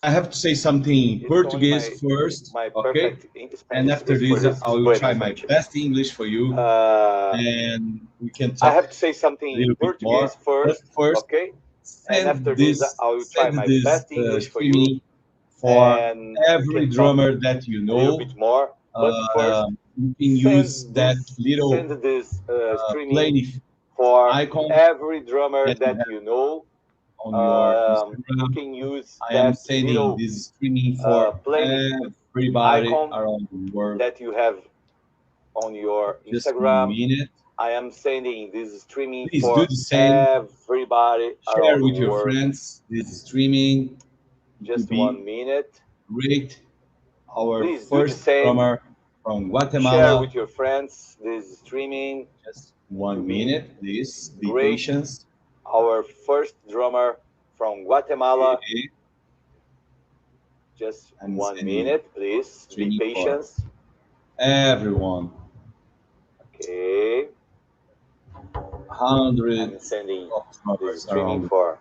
I have to say something Portuguese first, okay? And after this, I will try my best English for you, and we can talk. I have to say something a little bit more. first, okay? And after this, I will try my best English for you. For every drummer that you know, a little bit more. But first, you can use that little send this streaming for icon every drummer that you know. On your Instagram. You can use I am sending this streaming for everybody around the world that you have on your Just Instagram. 1 minute. I am sending this streaming Please for do the same. Everybody Share around with the your world. friends this streaming. Just 1 minute. Great. Our Please first drummer from Guatemala. Share with your friends this streaming. Just 1 minute, please. Be Great. patient. Our first drummer from Guatemala. Okay. Just 1 minute, please. Be patient. Everyone. Okay. 100. I'm sending this streaming for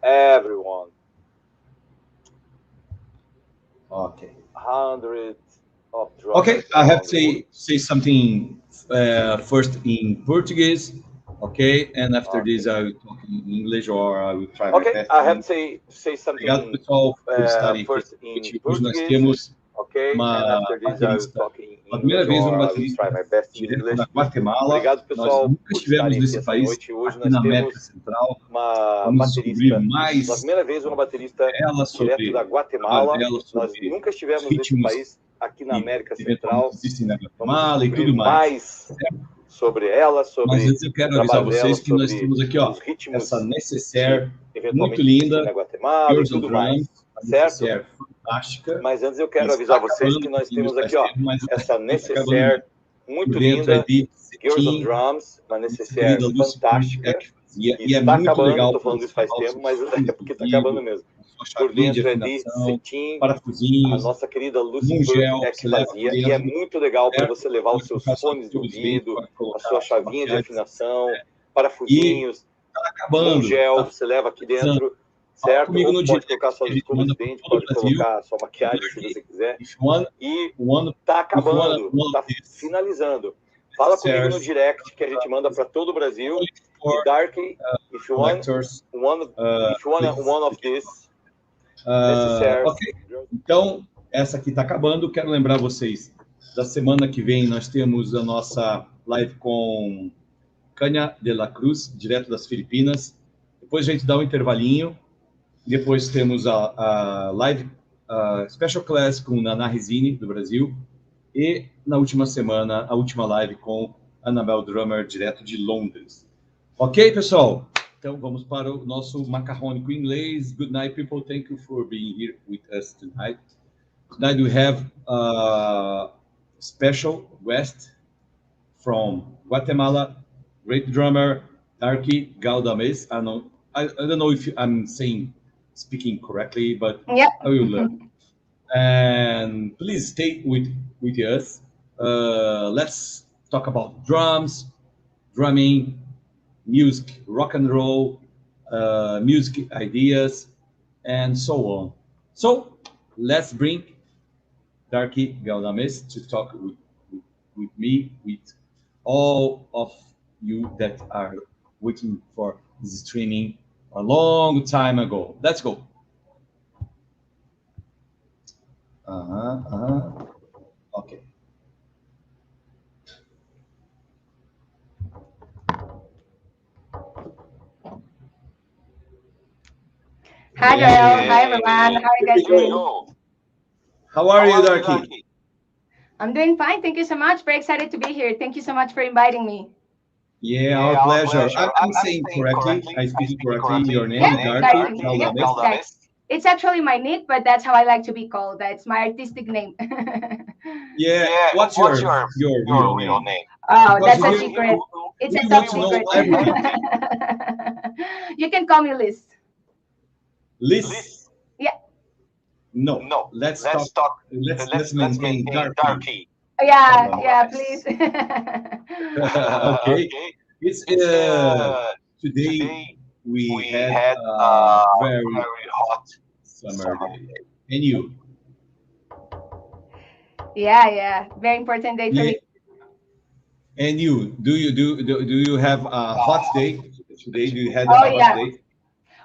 everyone. Okay. 100 of drummers. Okay, I have to say something first in Portuguese. Okay, and after this I will talk in English or I will try my best. I have to say something first in Portuguese. Ok, and after this I will talk in English. Primeira vez or I will try my best in direto English. da Guatemala. Obrigado, pessoal, Nós nunca por estivemos estarem nesse aqui país, essa noite. Hoje aqui nós na América temos Central. uma Vamos descobrir baterista, mais pela primeira vez uma baterista dela sobre direto da Guatemala. dela, sobre Nós nunca estivemos os nesse ritmos país aqui na América Central. existem na Vamos Guatemala e descobrir tudo mais. mais sobre ela, sobre Mas antes eu quero o avisar trabalho vocês dela, que nós sobre temos aqui, ó, os ritmos essa necessaire que eventualmente muito linda, existem na Guatemala e tudo mais, certo? necessaire fantástica. Mas antes eu quero avisar vocês que nós temos aqui, ó, essa necessaire muito linda, Girls on Drums, uma necessaire fantástica, que está acabando, estou falando isso faz tempo, mas é porque está acabando mesmo. Por dentro é de cetim, a nossa querida Lucy é que fazia, e é muito legal para você levar os seus fones de ouvido, a sua chavinha de afinação, parafusinhos, um gel, você leva aqui dentro, certo? Ou pode colocar suas escovas de dente, pode colocar sua maquiagem se você quiser. E está acabando, está finalizando. Fala comigo no direct que a gente manda para todo o Brasil. E Darkie, if you want one of these. Ok, então essa aqui está acabando. Quero lembrar vocês da semana que vem nós temos a nossa live com Canya de la Cruz, direto das Filipinas. Depois a gente dá um intervalinho. Depois temos a live special class com Naná Resine do Brasil e na última semana a última live com Cowbell Drummer direto de Londres. Ok, pessoal? Então, vamos para o nosso macarrônico inglês. Good night, people. Thank you for being here with us tonight. Tonight we have a special guest from Guatemala, great drummer, Darkie Galdamez. I don't know if I'm speaking correctly, but yeah. I will learn. And please stay with us. Let's talk about drums, drumming, music, rock and roll, music ideas, and so on. So let's bring Darkie Galdamez to talk with me, with all of you that are waiting for this streaming a long time ago. Let's go. Okay. Hi, Noel. Hi, everyone. How are you guys doing? How are you, Darkie? I'm doing fine. Thank you so much. Very excited to be here. Thank you so much for inviting me. Yeah, our pleasure. I'm saying correctly. I'm speaking correctly. Your name, Darkie Galdamez. It's actually my nick, but that's how I like to be called. That's my artistic name. Yeah. What's your real name? Oh, that's a secret. It's a top secret. You can call me Liz. Liz? Yeah. No. Let's talk. Let's maintain Darkie. Yeah, please. Okay. It's today we had a very hot summer day. And you? Yeah. Very important day for me. And you? Do you have a hot day today? Do you have a hot day?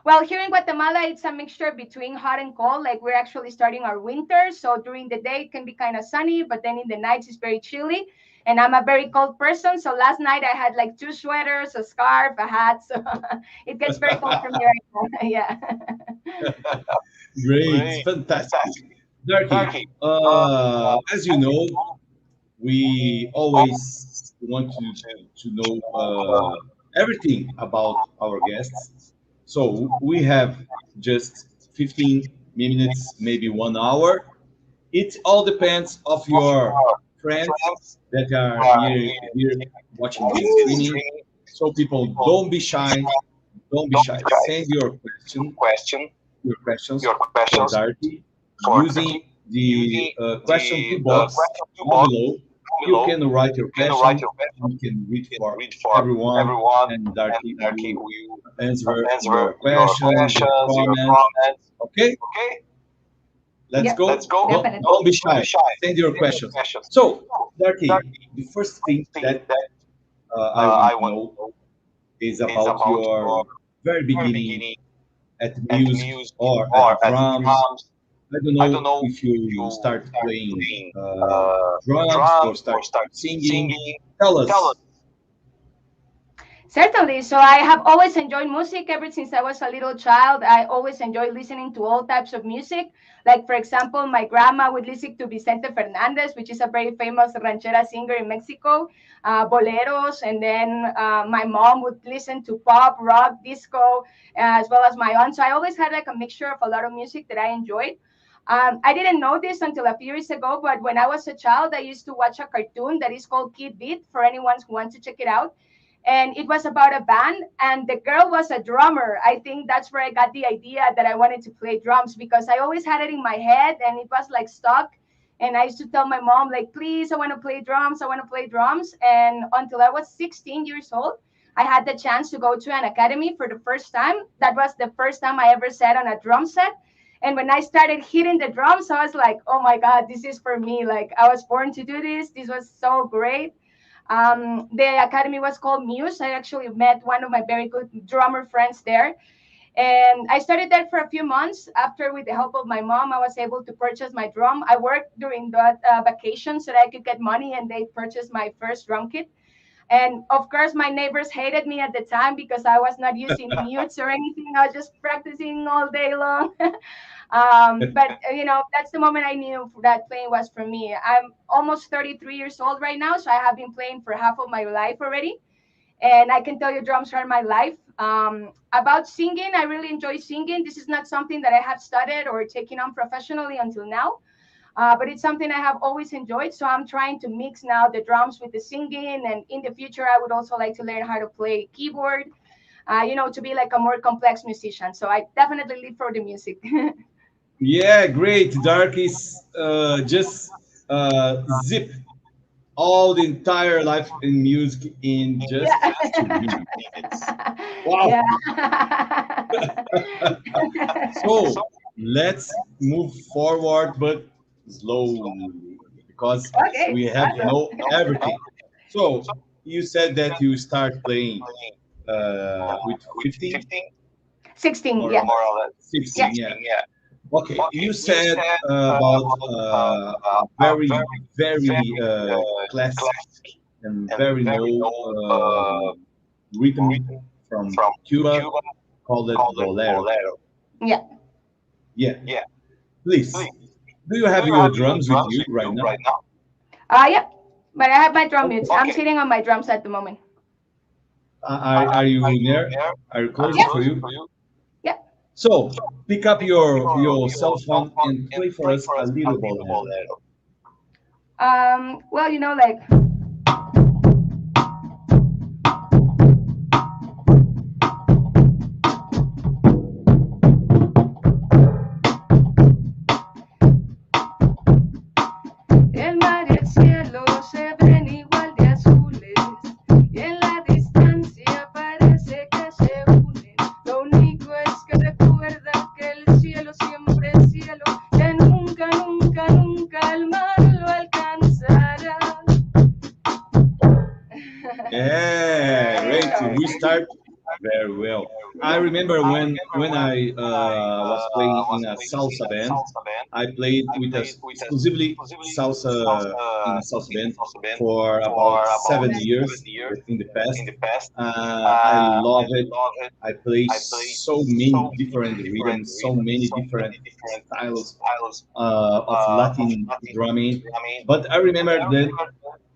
Well, here in Guatemala, it's a mixture between hot and cold. Like we're actually starting our winter. So during the day, it can be kind of sunny, but then in the nights, it's very chilly. And I'm a very cold person. So last night I had like 2 sweaters, a scarf, a hat. So it gets very cold from here. Yeah. Great. Fantastic. Darkie, as you know, we always want to know everything about our guests. So we have just 15 minutes, maybe 1 hour. It all depends of your friends that are here watching this streaming. So people, don't be shy. Don't be shy. Send your questions for Darkie using the question box below. You can write your question. You can read for everyone, and Darkie will answer your questions, your comments. Okay? Let's go. Don't be shy. Send your questions. So, Darkie, the first thing that I want to know is about your very beginning at music or at drums. I don't know if you start playing drums or start singing. Tell us. Certainly. So I have always enjoyed music ever since I was a little child. I always enjoyed listening to all types of music. Like, for example, my grandma would listen to Vicente Fernandez, which is a very famous ranchera singer in Mexico, boleros. And then my mom would listen to pop, rock, disco, as well as my aunt. So I always had like a mixture of a lot of music that I enjoyed. I didn't know this until a few years ago, but when I was a child, I used to watch a cartoon that is called Kid Beat, for anyone who wants to check it out. And it was about a band, and the girl was a drummer. I think that's where I got the idea that I wanted to play drums, because I always had it in my head and it was like stuck. And I used to tell my mom, like, please, I want to play drums. I want to play drums. And until I was 16 years old, I had the chance to go to an academy for the first time. That was the first time I ever sat on a drum set. And when I started hitting the drums, I was like, oh my God, this is for me. Like, I was born to do this. This was so great. The academy was called Muse. I actually met one of my very good drummer friends there. And I started there for a few months. After, with the help of my mom, I was able to purchase my drum. I worked during the vacation so that I could get money, and they purchased my first drum kit. And of course, my neighbors hated me at the time because I was not using mutes or anything. I was just practicing all day long. But, you know, that's the moment I knew that playing was for me. I'm almost 33 years old right now, so I have been playing for half of my life already. And I can tell you drums are my life. About singing, I really enjoy singing. This is not something that I have studied or taken on professionally until now. But it's something I have always enjoyed. So I'm trying to mix now the drums with the singing. And in the future, I would also like to learn how to play keyboard, you know, to be like a more complex musician. So I definitely live for the music. Yeah, great. Darkie's just zip all the entire life in music in just 2 minutes. Wow. Yeah. So let's move forward, but slowly, because we have to know everything. So you said that you start playing with 15? 16, yeah. More or less. 16, yeah. Okay, you said about very, very classic and very low rhythm from Cuba called it bolero. Yeah. Yeah. Please, do you have your drums with you right now? Yeah, but I have my drum mutes. I'm sitting on my drums at the moment. Are you near? Are you close for you? Yeah. So pick up your cell phone and play for us a little bolero. Well, you know, like. El mar y el cielo se ven igual de azules y en la distancia parece que se unen. Lo único es que recuerda que el cielo siempre Yeah, great. We start very well. I remember when I was playing in a salsa band. I played with us exclusively salsa in a salsa band for about 7 years in the past. I love it. I play so many different rhythms, so many different styles of Latin drumming. But I remember that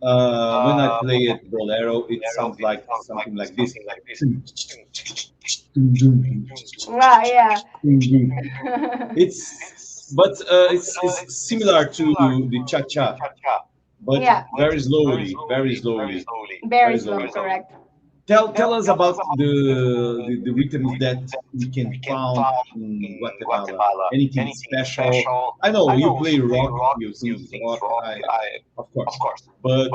when I play it bolero, it sounds like something like this. Wow, yeah. It's similar to the cha-cha, but Yeah. very slowly, very slowly, Very very slow, slowly. correct. Tell us about the rhythms that we can found in Guatemala. Anything special? I know you play rock, you sing rock, of course, but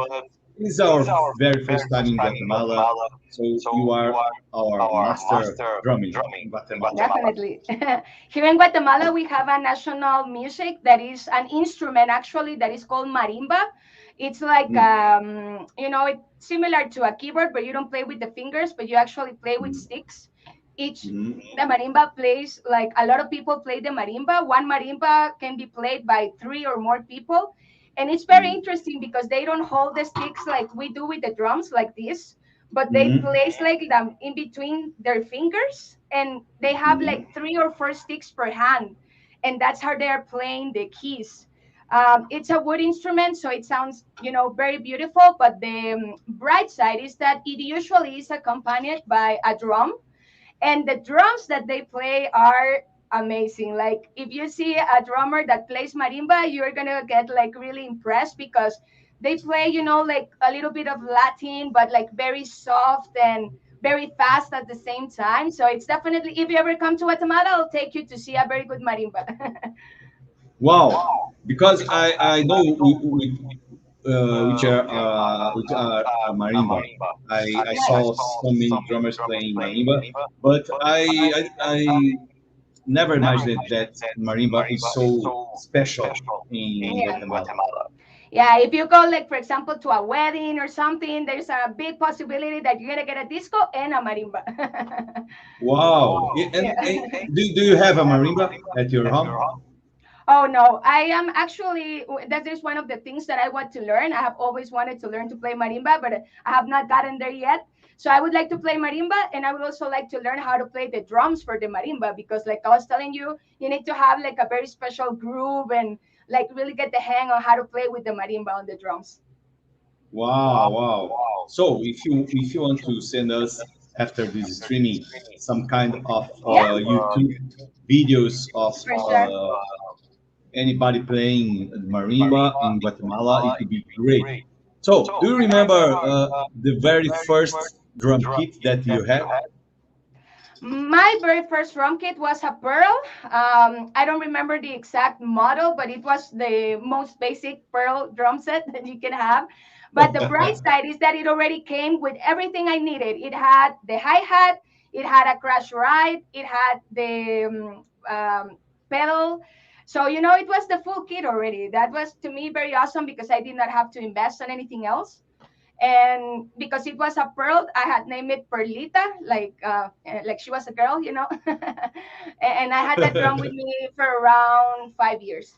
this is our very first time in Guatemala, so you are our master drumming in Guatemala. Definitely. Here in Guatemala, we have a national music that is an instrument actually that is called marimba. It's like, it's similar to a keyboard, but you don't play with the fingers, but you actually play with sticks. The marimba plays, like a lot of people play the marimba. One marimba can be played by 3 or more people. And it's very interesting because they don't hold the sticks like we do with the drums, like this, but they place like them in between their fingers, and they have like 3 or 4 sticks per hand, and that's how they are playing the keys. It's a wood instrument, so it sounds, very beautiful. But the bright side is that it usually is accompanied by a drum, and the drums that they play are amazing. Like if you see a drummer that plays marimba, you're gonna get like really impressed because they play, like a little bit of Latin, but like very soft and very fast at the same time. So it's definitely, if you ever come to Guatemala, I'll take you to see a very good marimba. Wow, because I know which are marimba. I saw so many drummers playing marimba, but I never imagined that marimba is so special in Guatemala. Yeah, if you go, like, for example, to a wedding or something, there's a big possibility that you're gonna get a disco and a marimba. Wow! And do you have a marimba at your home? Oh no, I am actually, that is one of the things that I want to learn. I have always wanted to learn to play marimba, but I have not gotten there yet. So I would like to play marimba, and I would also like to learn how to play the drums for the marimba, because like I was telling you, you need to have like a very special groove and like really get the hang on how to play with the marimba on the drums. Wow! So if you want to send us after this streaming some kind of YouTube videos of For sure. anybody playing marimba in Guatemala, it would be great. So, do you remember the very first drum kit that you had? My very first drum kit was a Pearl. I don't remember the exact model, but it was the most basic Pearl drum set that you can have. But the bright side is that it already came with everything I needed. It had the hi-hat, it had a crash ride, it had the pedal. So, it was the full kit already. That was to me very awesome because I did not have to invest on anything else. And because it was a pearl, I had named it Perlita, like she was a girl, and I had that drum with me for around 5 years.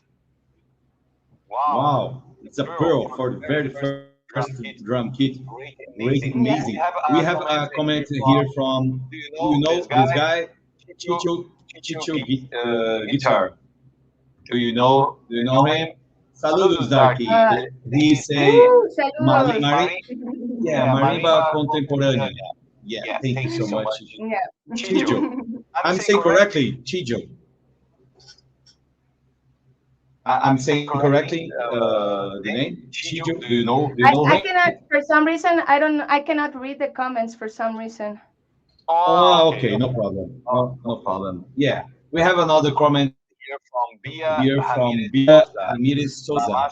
Wow, it's a pearl for the very first drum kit. Great, amazing. Yeah. We have a comment here from, do you know this guy? Chicho Guitar. Do you know him? Saludos, Darkie. He say Saludos. marimba contemporânea. Yeah, thank you so much. Yeah. Chijo. I'm saying correctly, Chijo. I'm saying correctly the name? Chijo. Do you know I him? cannot, for some reason, I cannot read the comments for some reason. Oh, okay, no problem. No problem. Yeah, we have another comment here from Bia Ramirez Souza.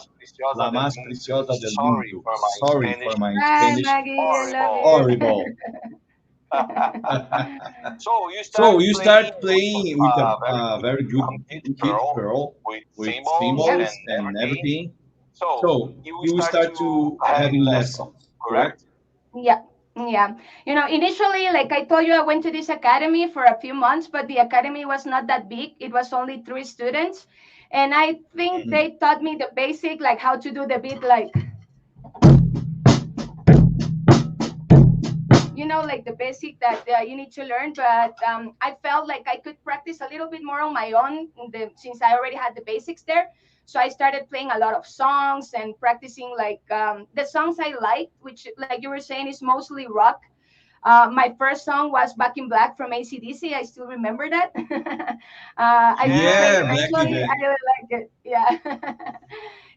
La más preciosa del mundo. Sorry for my Hi, Spanish. Maggie, I love you. Horrible. So you start playing with a very good kit pearl with cymbals and everything. So you start to having lessons, correct? Yeah. Yeah. Initially, like I told you, I went to this academy for a few months, but the academy was not that big. It was only 3 students. And I think they taught me the basic, like how to do the beat, like, like the basic that you need to learn. But I felt like I could practice a little bit more on my own since I already had the basics there. So I started playing a lot of songs and practicing like the songs I liked, which, like you were saying, is mostly rock. My first song was Back in Black from AC/DC. I still remember that. I still play it regularly. I really like it. Yeah.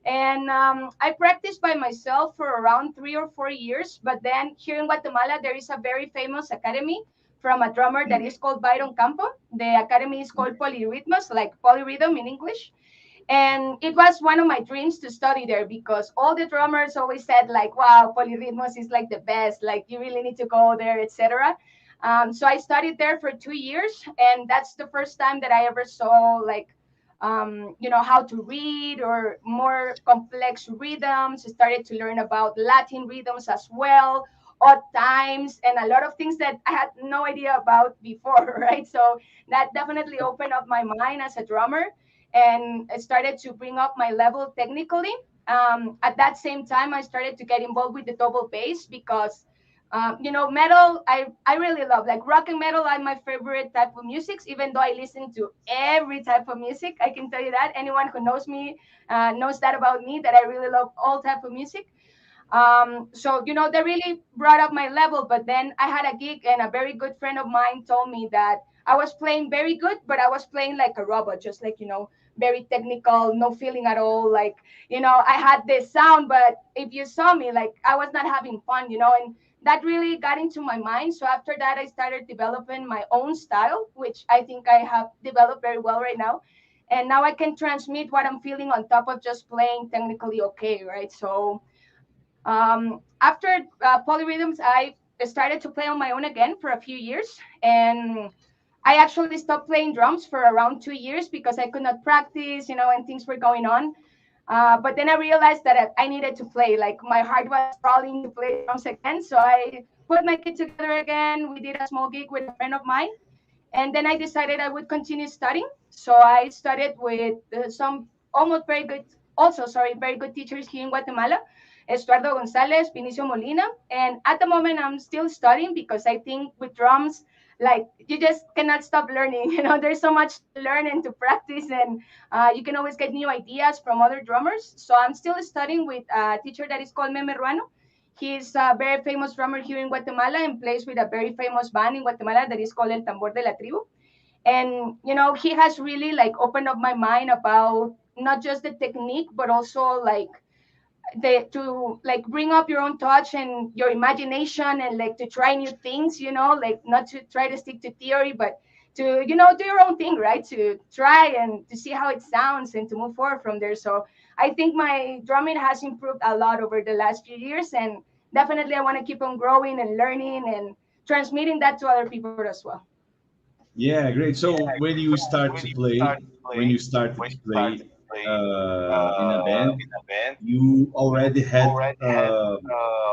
And I practiced by myself for around 3 or 4 years. But then here in Guatemala, there is a very famous academy from a drummer that is called Byron Campo. The academy is called Polyrhythmus, like polyrhythm in English. And it was one of my dreams to study there because all the drummers always said like, wow, polyrhythmus is like the best, like you really need to go there, etc. So I studied there for 2 years, and that's the first time that I ever saw like how to read or more complex rhythms. I started to learn about Latin rhythms as well, odd times, and a lot of things that I had no idea about before, right? So that definitely opened up my mind as a drummer, and it started to bring up my level technically. At that same time, I started to get involved with the double bass because, metal, I really love. Like rock and metal are my favorite type of music, even though I listen to every type of music. I can tell you that. Anyone who knows me knows that about me, that I really love all type of music. So they really brought up my level. But then I had a gig, and a very good friend of mine told me that I was playing very good, but I was playing like a robot, just like very technical, no feeling at all. Like I had this sound, but if you saw me, like I was not having fun, and that really got into my mind. So after that, I started developing my own style, which I think I have developed very well right now. And now I can transmit what I'm feeling on top of just playing technically okay, right? So after polyrhythms, I started to play on my own again for a few years, and I actually stopped playing drums for around 2 years because I could not practice, and things were going on. But then I realized that I needed to play. Like my heart was crawling to play drums again, so I put my kit together again. We did a small gig with a friend of mine, and then I decided I would continue studying. So I studied with some almost very good, also sorry, very good teachers here in Guatemala, Estuardo, Gonzales, Vinicio Molina. And at the moment, I'm still studying because I think with drums, like you just cannot stop learning. There's so much to learn and to practice, and you can always get new ideas from other drummers. So I'm still studying with a teacher that is called Ruano. He's a very famous drummer here in Guatemala and plays with a very famous band in Guatemala that is called El Tambor de la Tribu. And he has really like opened up my mind about not just the technique, but also like to like bring up your own touch and your imagination, and like to try new things, like not to try to stick to theory, but to do your own thing, right? To try and to see how it sounds and to move forward from there. So I think my drumming has improved a lot over the last few years, and definitely I want to keep on growing and learning and transmitting that to other people as well. Yeah, great. So when you start to play, when you started to play in a band, you already had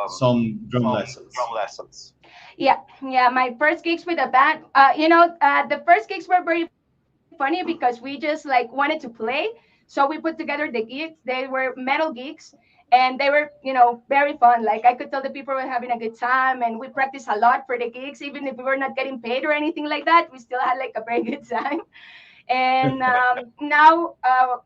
some drum lessons. Yeah. My first gigs with a band, the first gigs were very funny because we just like wanted to play. So we put together the gigs. They were metal gigs, and they were, very fun. Like I could tell the people were having a good time, and we practiced a lot for the gigs. Even if we were not getting paid or anything like that, we still had like a very good time. And now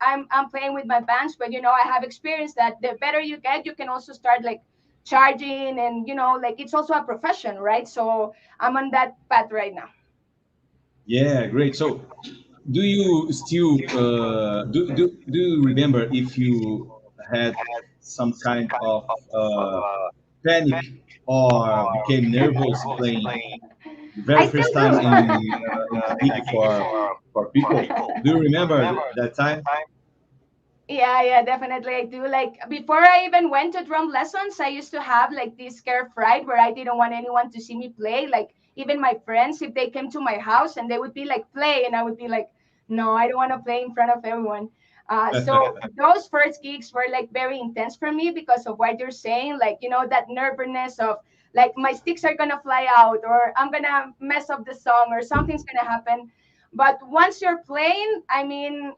I'm playing with my bands, but I have experienced that the better you get, you can also start like charging, and like it's also a profession, right? So I'm on that path right now. Yeah, great. So do you still do you remember if you had some kind of panic or became nervous playing the very first time in a gig for people? Do you remember that time? Yeah, definitely I do. Like before I even went to drum lessons, I used to have like this scare fright where I didn't want anyone to see me play. Like even my friends, if they came to my house and they would be like, play, and I would be like, no, I don't want to play in front of everyone. So those first gigs were like very intense for me because of what you're saying, like that nervousness of like my sticks are gonna fly out, or I'm gonna mess up the song, or something's gonna happen. But once you're playing, I mean,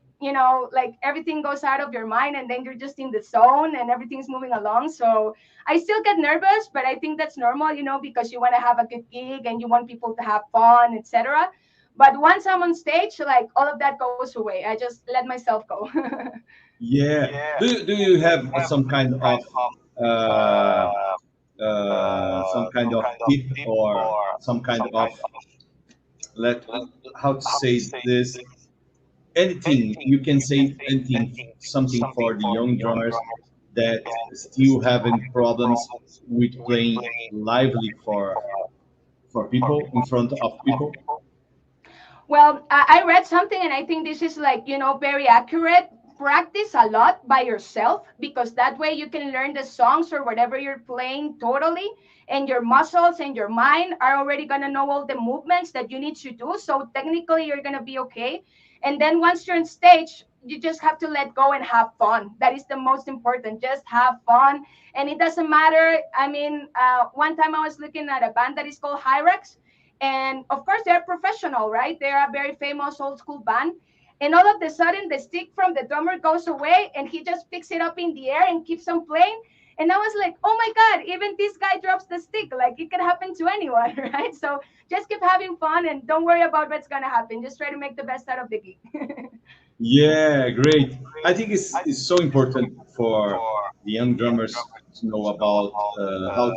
like everything goes out of your mind, and then you're just in the zone and everything's moving along. So I still get nervous, but I think that's normal, because you want to have a good gig and you want people to have fun, etc. But once I'm on stage, like all of that goes away. I just let myself go. Yeah. Do you have some kind of tip, or some kind of how to say this? Anything you can say, anything, something for the young drummers that still having problems with playing lively for people, in front of people? Well, I read something, and I think this is like, very accurate. Practice a lot by yourself, because that way you can learn the songs or whatever you're playing totally, and your muscles and your mind are already going to know all the movements that you need to do. So technically you're going to be okay. And then once you're on stage, you just have to let go and have fun. That is the most important. Just have fun. And it doesn't matter. I mean, one time I was looking at a band that is called Hyrax. And of course, they're professional, right? They're a very famous old school band. And all of a sudden, the stick from the drummer goes away, and he just picks it up in the air and keeps on playing. And I was like, oh my God, even this guy drops the stick. Like, it can happen to anyone, right? So just keep having fun and don't worry about what's going to happen. Just try to make the best out of the gig. Yeah, great. I think it's so important for the young drummers to know about how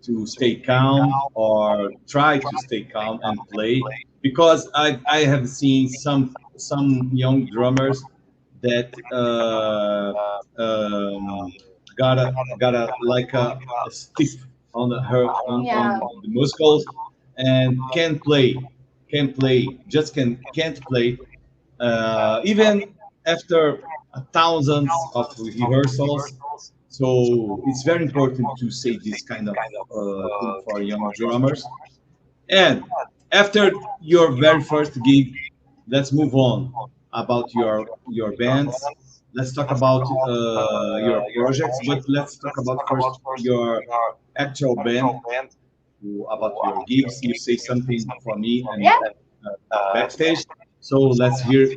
to stay calm, or try to stay calm and play, because I have seen some young drummers that got a like a stiff on the muscles, and can't play, just can't play, even after thousands of rehearsals. So it's very important to say this kind of thing for young drummers. And after your very first gig, let's move on about your bands. Let's talk about your projects, but let's talk about first your actual band, about your gigs. You say something for me and backstage. So let's hear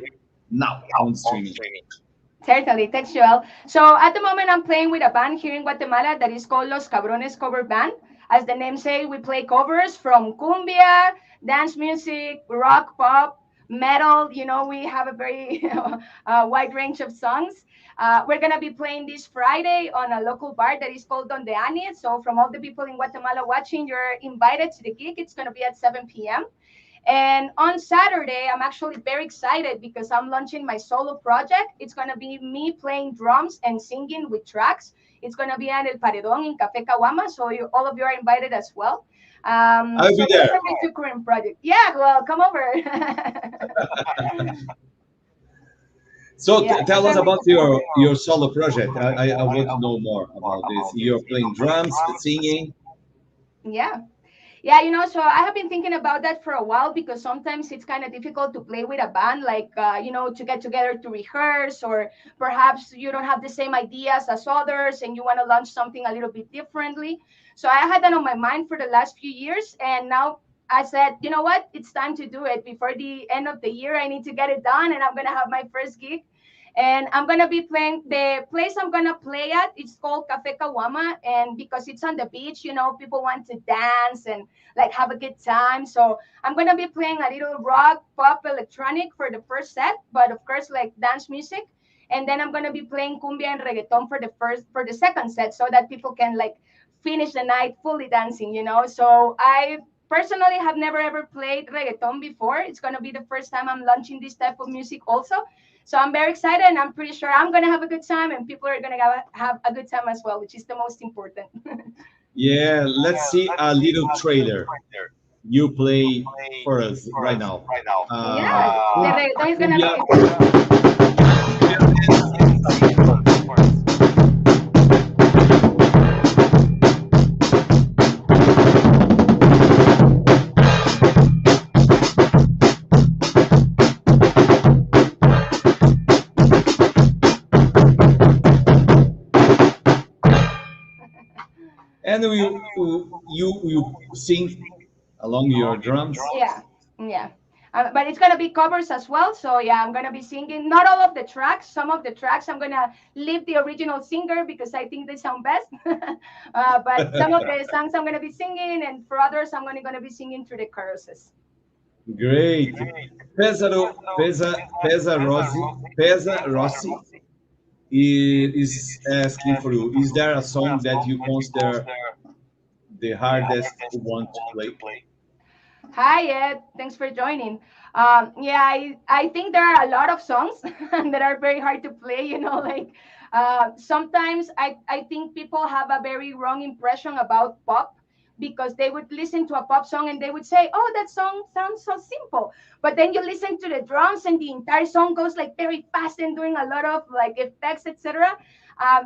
now on streaming. Certainly, thanks, Joel. So at the moment, I'm playing with a band here in Guatemala that is called Los Cabrones Cover Band. As the name says, we play covers from cumbia, dance music, rock, pop, metal. We have a very wide range of songs. We're going to be playing this Friday on a local bar that is called Donde Ane. So from all the people in Guatemala watching, you're invited to the gig. It's going to be at 7 p.m. And on Saturday, I'm actually very excited because I'm launching my solo project. It's going to be me playing drums and singing with tracks. It's going to be at El Paredón in Café Caguama. So all of you are invited as well. I'll be there. It's a current project. Yeah, well, come over. So tell us about your solo project. I want to know more about this. You're playing drums, singing. Yeah, so I have been thinking about that for a while, because sometimes it's kind of difficult to play with a band, like, to get together to rehearse, or perhaps you don't have the same ideas as others and you want to launch something a little bit differently. So I had that on my mind for the last few years. And now I said, you know what, it's time to do it. Before the end of the year, I need to get it done, and I'm going to have my first gig. And I'm going to be playing, the place I'm going to play at, it's called Café Caguama. And because it's on the beach, people want to dance and like have a good time. So I'm going to be playing a little rock, pop, electronic for the first set, but of course, like dance music. And then I'm going to be playing cumbia and reggaeton for the second set, so that people can like finish the night fully dancing, So I personally have never ever played reggaeton before. It's going to be the first time I'm launching this type of music also. So I'm very excited, and I'm pretty sure I'm going to have a good time, and people are going to have a good time as well, which is the most important. Yeah, let's see a little trailer. You play for us right now. The reggaeton is going to be... And And you sing along your drums? Yeah. But it's gonna be covers as well. So yeah, I'm gonna be singing not all of the tracks. Some of the tracks I'm gonna leave the original singer because I think they sound best. But some of the songs I'm gonna be singing, and for others I'm gonna be singing through the choruses. Great. Pesa Rossi is asking for you. Is there a song that you consider the hardest one to play? Hi, Ed. Thanks for joining. Yeah, I think there are a lot of songs that are very hard to play. Like sometimes I think people have a very wrong impression about pop because they would listen to a pop song and they would say, oh, that song sounds so simple. But then you listen to the drums and the entire song goes like very fast and doing a lot of like effects, etc.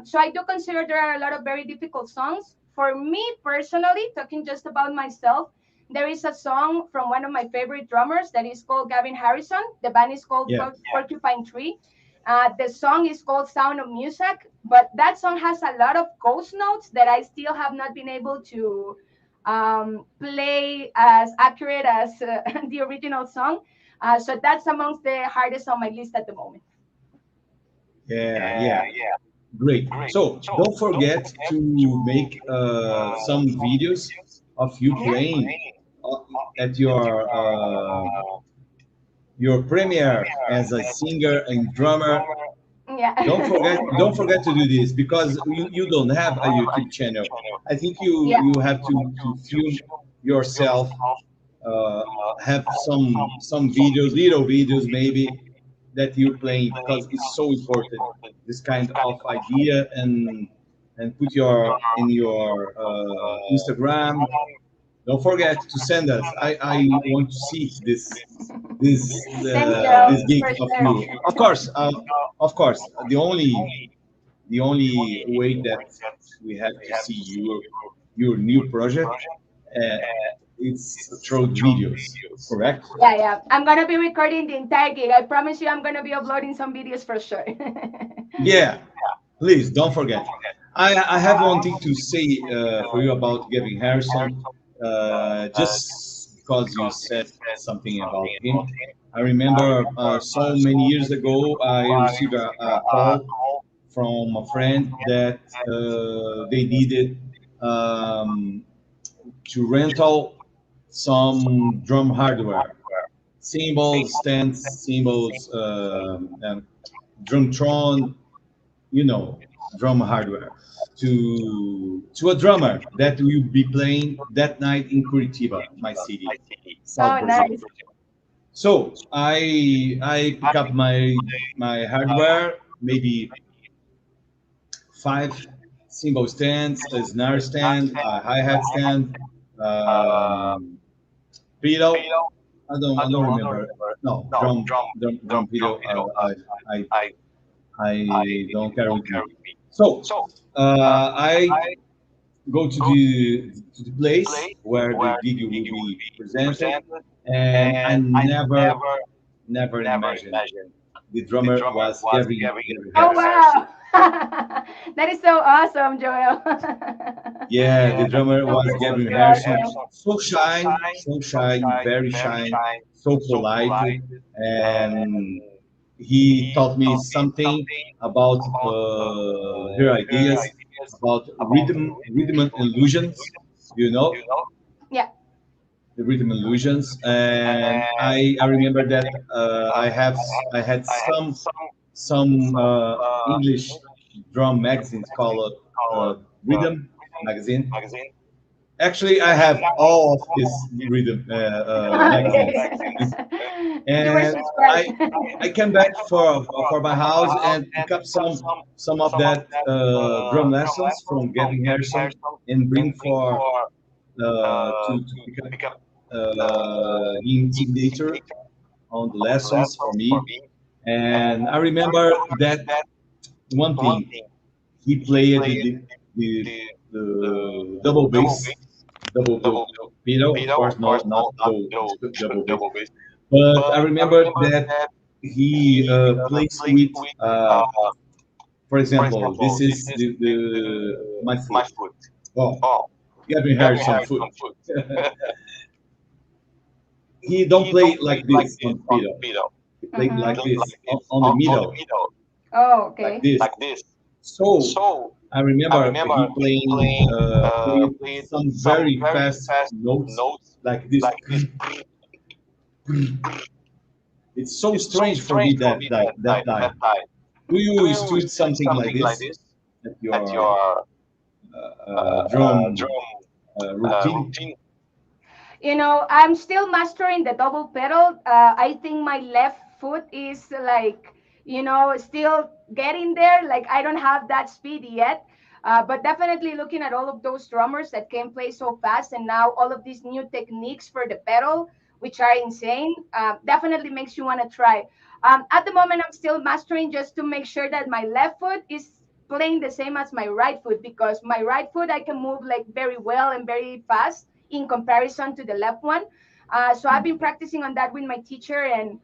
So I do consider there are a lot of very difficult songs. For me personally, talking just about myself, there is a song from one of my favorite drummers that is called Gavin Harrison. The band is called Porcupine Tree. The song is called Sound of Music, but that song has a lot of ghost notes that I still have not been able to play as accurate as the original song. So that's amongst the hardest on my list at the moment. Yeah. Great. So don't forget to make some videos of you playing at your premiere as a singer and drummer. Yeah. Don't forget to do this because you don't have a YouTube channel. I think you have to film yourself, have some videos, little videos maybe, that you're playing, because it's so important, this kind of idea, and put in your Instagram. Don't forget to send us. I want to see this gig of you. Of course, the only way that we have to see your new project, it's through videos, correct? Yeah. I'm gonna be recording the entire gig. I promise you, I'm gonna be uploading some videos for sure. Yeah, please don't forget. I have one thing to say for you about Gavin Harrison. Just because you said something about him, I remember so many years ago I received a call from a friend that they needed to rental some drum hardware, cymbals, stands, and drumtron, drum hardware, to a drummer that will be playing that night in Curitiba, my city, South Brazil. Nice. So I pick up my hardware, maybe 5 cymbal stands, a snare stand, a hi-hat stand, pedal. I don't remember. No, drum pedal. I don't carry with me. So I go to the place where the gig will be presented, and I never imagined the drummer was Gavin Harrison. Oh wow, that is so awesome, Joel. Yeah, the drummer was Gavin Harrison. So shy, very shy, so polite, and he taught me something about her ideas about rhythm and illusions. Yeah. The rhythm illusions, and I remember that I had some English drum magazines called Rhythm magazine. Actually, I have all of this rhythm magazines, and I came back for my house and pick up some of that drum lessons from Gavin Harrison and bring for to pick up him later on the lessons for me. And I remember that one thing, he played the double bass, double pedal, of course, not double bass. But I remember that he plays with, for example, this is my foot. Oh, Gavin Harrison foot. He don't play like this on pedal. He played like this on the middle. Oh, okay. Like this. So I remember he played some very fast notes like this. It's so strange for me that time. Do you do something like this at your drum routine? You know, I'm still mastering the double pedal. I think my left foot is like, you know, still getting there. Like I don't have that speed yet. But definitely looking at all of those drummers that can play so fast, and now all of these new techniques for the pedal, which are insane, definitely makes you want to try. At the moment, I'm still mastering just to make sure that my left foot is playing the same as my right foot, because my right foot I can move like very well and very fast in comparison to the left one. So I've been practicing on that with my teacher, and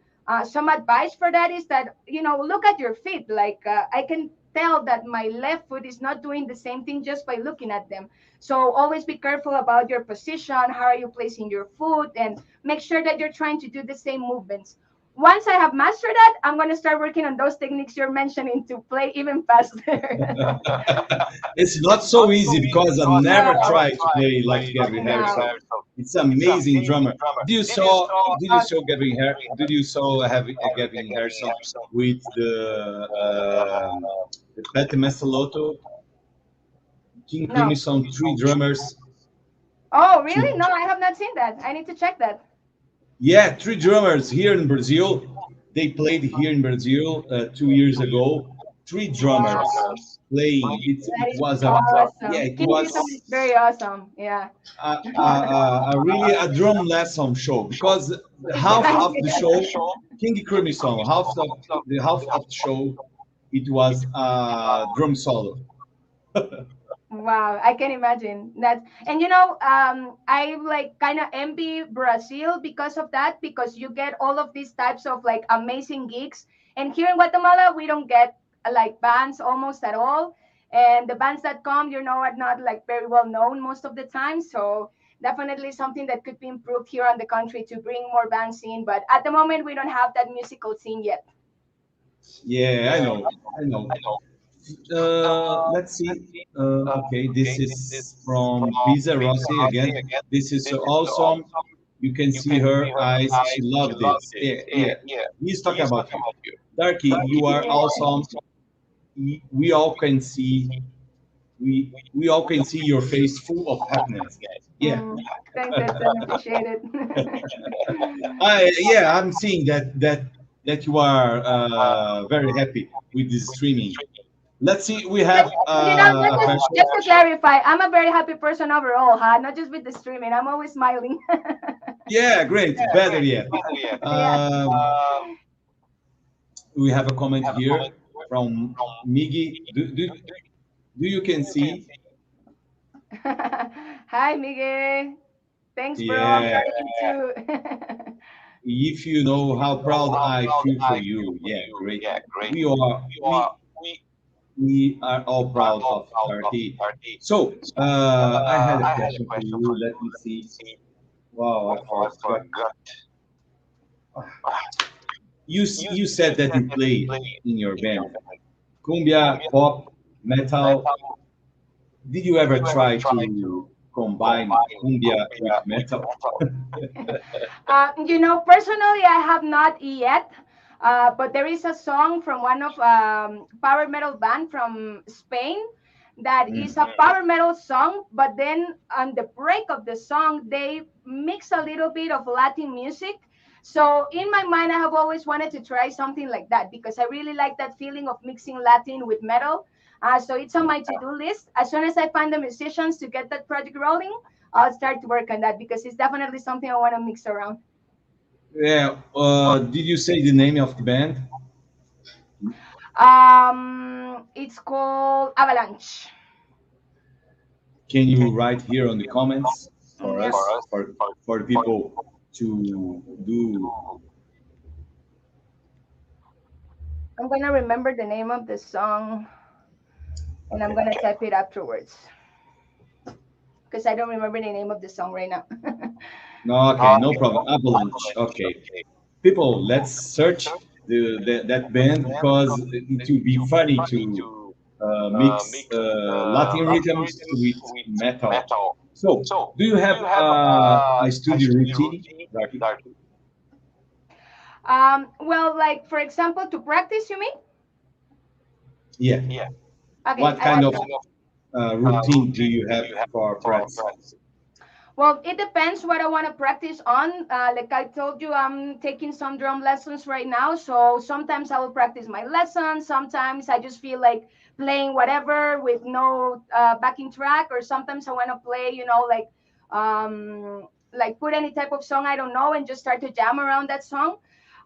some advice for that is that, you know, look at your feet. Like I can tell that my left foot is not doing the same thing just by looking at them. So always be careful about your position, how are you placing your foot, and make sure that you're trying to do the same movements. Once I have mastered that, I'm going to start working on those techniques you're mentioning to play even faster. It's not so easy because I've never tried to play like Gavin Harrison. It's an amazing drummer. Did you saw Gavin Harrison? Did you saw Gavin Harrison with the Pete Massalotto, King Crimson, 3 drummers? Oh, really? No, I have not seen that. I need to check that. Yeah, 3 drummers here in Brazil. They played here in Brazil 2 years ago. 3 drummers playing. It was awesome. It was very awesome. Yeah. Really a drum lesson show, because half of the show, King Crimson, half of the show, it was a drum solo. Wow, I can imagine that. And you know, I like kind of envy Brazil because of that, because you get all of these types of like amazing gigs. And here in Guatemala, we don't get like bands almost at all. And the bands that come, you know, are not like very well known most of the time. So definitely something that could be improved here on the country to bring more bands in. But at the moment, we don't have that musical scene yet. Yeah, I know. Let's see. Okay, this is from Pisa Rossi again. This is awesome. You can see her eyes. She loved this. Yeah. He's talking about you. Darkie, you are awesome. We all can see. We all can see your face full of happiness. Yeah. Thanks, I appreciate it. I'm seeing that you are very happy with this streaming. Let's see. We have. Just to clarify, I'm a very happy person overall, huh? Not just with the streaming. I'm always smiling. Yeah, great. Better yet. We have a comment here from Miggy. Do you can see? Hi, Miggy. Thanks, bro. I'm proud of you too. If you know how proud I feel for you. Yeah, great. We are all proud of Darkie. So, I had a question for you. Let me see. Wow, I forgot. You said that you play in your band cumbia, pop, metal. Did you ever try to combine cumbia with metal? You know, personally, I have not yet. But there is a song from one of power metal band from Spain that is a power metal song, but then on the break of the song, they mix a little bit of Latin music. So in my mind, I have always wanted to try something like that because I really like that feeling of mixing Latin with metal. So it's on my to-do list. As soon as I find the musicians to get that project rolling, I'll start to work on that because it's definitely something I want to mix around. Yeah. Did you say the name of the band? It's called Avalanche. Can you write here on the comments for us, for people to do? I'm gonna remember the name of the song, and I'm gonna type it afterwards. because I don't remember the name of the song right now. Okay, no problem. Avalanche. Okay, people, let's search that band because it will be funny to mix Latin rhythms with metal. So, do you have a studio routine, Darkie? Well, like for example, to practice, you mean? Yeah. Okay. What kind of routine do you have for practice? Well, it depends what I want to practice on. Like I told you, I'm taking some drum lessons right now. So sometimes I will practice my lessons. Sometimes I just feel like playing whatever with no backing track. Or sometimes I want to play, like put any type of song I don't know and just start to jam around that song.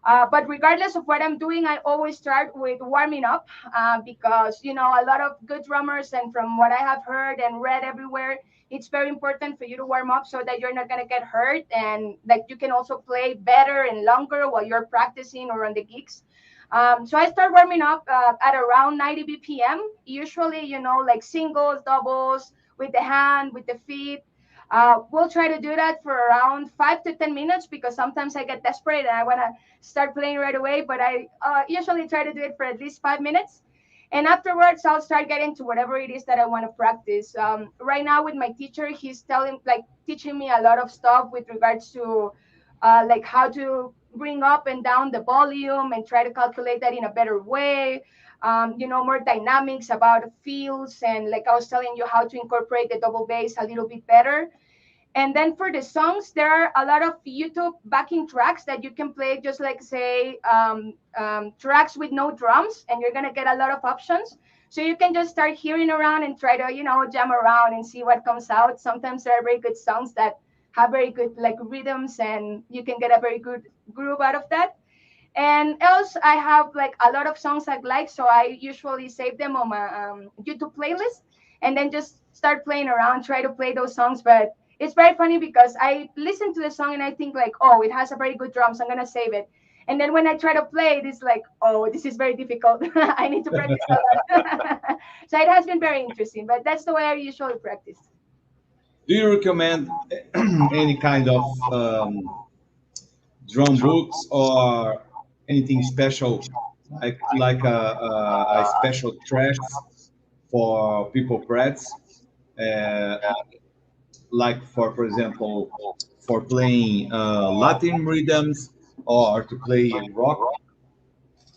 But regardless of what I'm doing, I always start with warming up because, a lot of good drummers, and from what I have heard and read everywhere, it's very important for you to warm up so that you're not going to get hurt, and that you can also play better and longer while you're practicing or on the gigs. So I start warming up at around 90 BPM, usually, like singles, doubles, with the hand, with the feet. We'll try to do that for around 5 to 10 minutes because sometimes I get desperate and I want to start playing right away, but I usually try to do it for at least 5 minutes. And afterwards, I'll start getting to whatever it is that I want to practice. Right now with my teacher, he's teaching me a lot of stuff with regards to like how to bring up and down the volume and try to calculate that in a better way. More dynamics about feels, and like I was telling you, how to incorporate the double bass a little bit better. And then for the songs, there are a lot of YouTube backing tracks that you can play, just like say tracks with no drums, and you're gonna get a lot of options. So you can just start hearing around and try to, jam around and see what comes out. Sometimes there are very good songs that have very good like rhythms, and you can get a very good groove out of that. And else, I have like a lot of songs I like, so I usually save them on my YouTube playlist, and then just start playing around, try to play those songs. But it's very funny because I listen to the song and I think like, oh, it has a very good drum, so I'm gonna save it. And then when I try to play it, it's like, oh, this is very difficult. I need to practice a lot. So it has been very interesting, but that's the way I usually practice. Do you recommend any kind of drum books or anything special, like a special tracks for people practice, like for example, for playing Latin rhythms or to play rock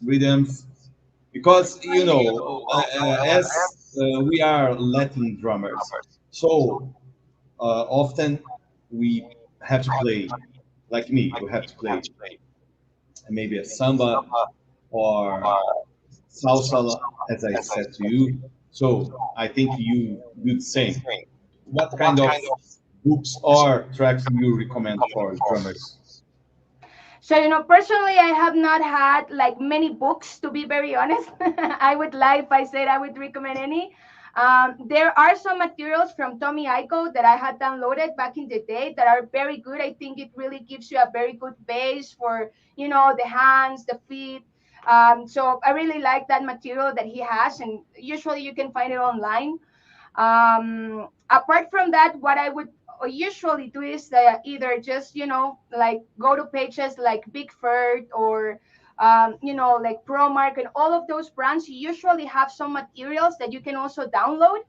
rhythms? Because as we are Latin drummers, so often we have to play, like me, we have to play maybe a samba or salsa, as I said to you. So I think you do the same. What kind of books or tracks do you recommend for drummers? So, personally, I have not had like many books, to be very honest. I would lie if I said I would recommend any. There are some materials from Tommy Aiko that I had downloaded back in the day that are very good. I think it really gives you a very good base for, the hands, the feet. So I really like that material that he has, and usually you can find it online. Apart from that, what I would usually do is either just, like go to pages like Big Fur or, like ProMark, and all of those brands usually have some materials that you can also download.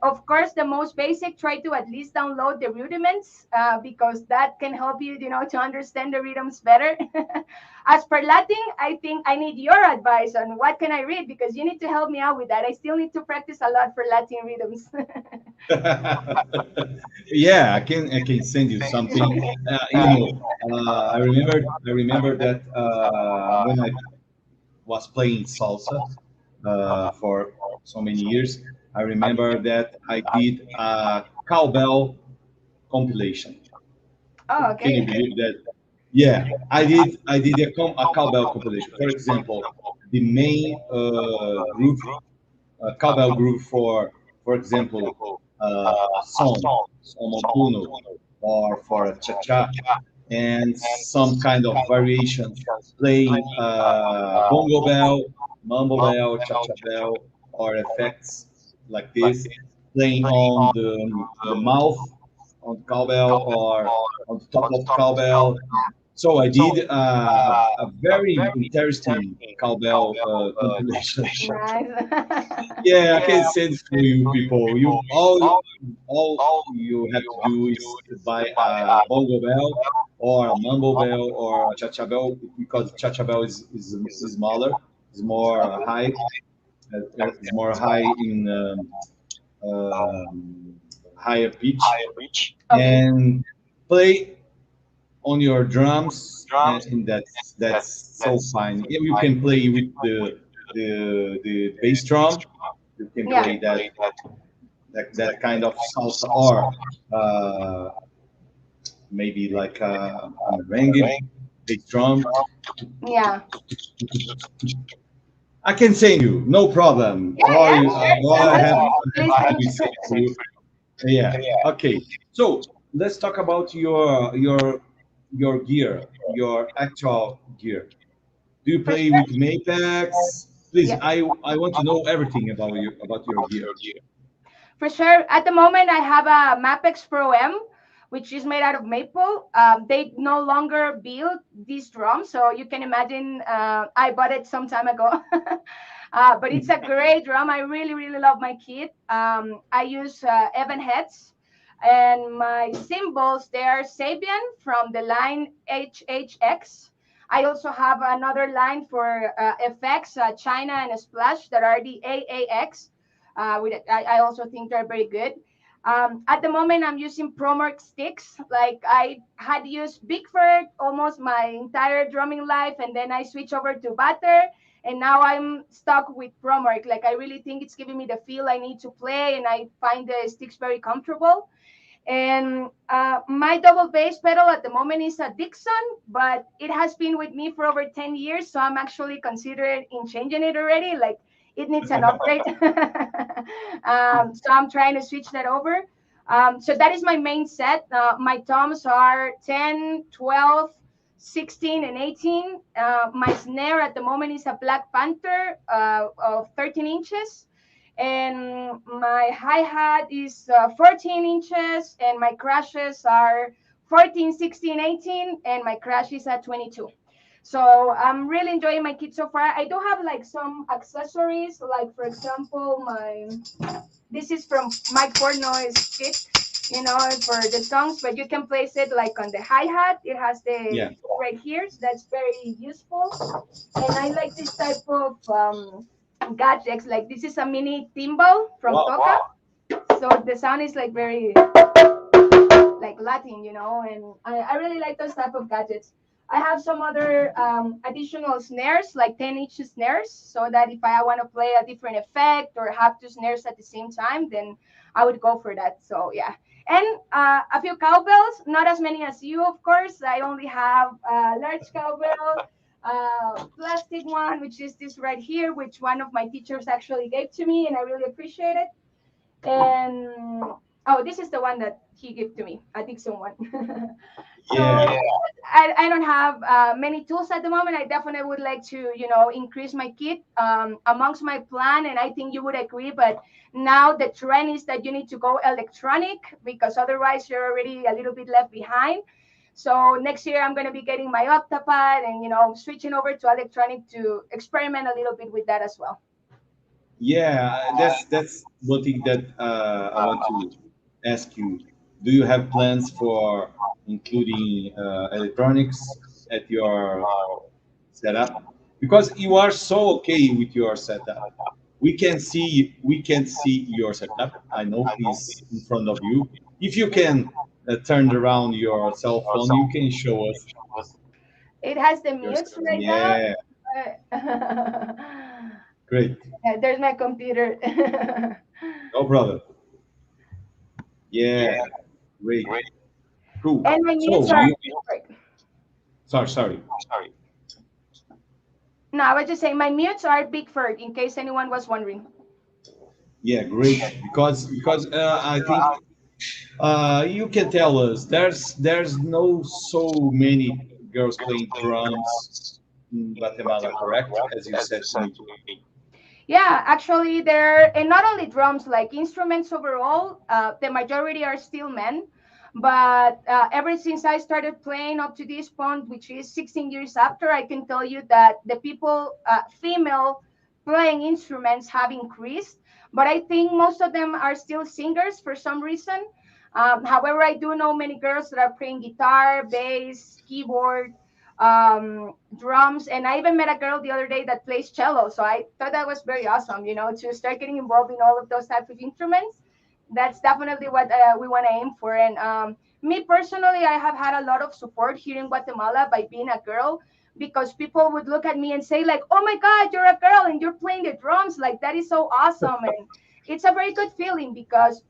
Of course, the most basic, try to at least download the rudiments because that can help you, to understand the rhythms better. As per Latin, I think I need your advice on what can I read, because you need to help me out with that. I still need to practice a lot for Latin rhythms. Yeah, I can send you something. I remember that when I was playing salsa for so many years. I remember that I did a Cowbell compilation. Oh, Can you okay. believe that? Yeah, I did a cowbell compilation. For example, the main groove, cowbell groove for example, a song montuno, or for a cha-cha, and some kind of variations, playing bongo bell, mambo bell, cha-cha bell, or effects like this, playing on the mouth on cowbell or on the top of cowbell. So I did a very interesting cowbell compilation. Yeah, I can send it to you people. You all you have to do is to buy a bongo bell or a mambo bell or a cha-cha bell, because cha-cha bell is smaller, is more high, it's more high in higher pitch, and play on your drums, and that's so fine. Yeah, you can play with the bass drum. You can play that kind of salsa, or maybe like a merengue bass drum. Yeah. I can send you, no problem. Yeah. Okay. So let's talk about your gear, your actual gear. Do you play with Mapex? Please, I want to know everything about your gear. For sure. At the moment, I have a Mapex Pro M, which is made out of maple. They no longer build these drums, so you can imagine I bought it some time ago. But it's a great drum. I really, really love my kit. I use Evan heads, and my cymbals, they are Sabian from the line HHX. I also have another line for effects, China and Splash, that are the AAX. I also think they're very good. At the moment, I'm using ProMark sticks. Like, I had used Bigford almost my entire drumming life, and then I switched over to Batter, and now I'm stuck with ProMark. Like, I really think it's giving me the feel I need to play, and I find the sticks very comfortable. And my double bass pedal at the moment is a Dixon, but it has been with me for over 10 years, so I'm actually considering changing it already. Like, it needs an upgrade. So I'm trying to switch that over. So that is my main set. My toms are 10, 12, 16, and 18. My snare at the moment is a Black Panther of 13 inches. And my hi-hat is 14 inches, and my crashes are 14, 16, 18, and my crash is at 22. So I'm really enjoying my kit so far. I do have like some accessories, like for example, this is from Mike Portnoy's kit, for the songs, but you can place it like on the hi-hat. It has the right here, so that's very useful. And I like this type of gadgets. Like, this is a mini timbal from Toca. So the sound is like very like Latin, and I really like those type of gadgets. I have some other additional snares, like 10-inch snares, so that if I want to play a different effect or have two snares at the same time, then I would go for that. So yeah. And a few cowbells, not as many as you, of course. I only have a large cowbell, plastic one, which is this right here, which one of my teachers actually gave to me, and I really appreciate it. And this is the one that he gave to me, a Dixon one. So I don't have many tools at the moment. I definitely would like to, increase my kit amongst my plan, and I think you would agree. But now the trend is that you need to go electronic, because otherwise you're already a little bit left behind. So next year I'm going to be getting my Octapad and, switching over to electronic to experiment a little bit with that as well. Yeah, that's one thing that I want to ask you. Do you have plans for including electronics at your setup? Because you are so okay with your setup. We can see your setup. I know he's in front of you. If you can turn around your cell phone, you can show us. It has the mutes right now. Great. Yeah, there's my computer. No problem. Yeah. Great. Cool. And my mutes are Sorry. No, I was just saying my mutes are Bigford, in case anyone was wondering. Yeah, great. Because I think you can tell us there's no so many girls playing drums in Guatemala, correct? As you said to me. Yeah, actually, and not only drums, like instruments overall, the majority are still men. But ever since I started playing up to this point, which is 16 years after, I can tell you that the people, female playing instruments have increased. But I think most of them are still singers for some reason. However, I do know many girls that are playing guitar, bass, keyboard, drums, and I even met a girl the other day that plays cello. So I thought that was very awesome, to start getting involved in all of those types of instruments. That's definitely what we want to aim for. And me personally, I have had a lot of support here in Guatemala by being a girl, because people would look at me and say like, "Oh my God, you're a girl and you're playing the drums! Like that is so awesome!" And it's a very good feeling because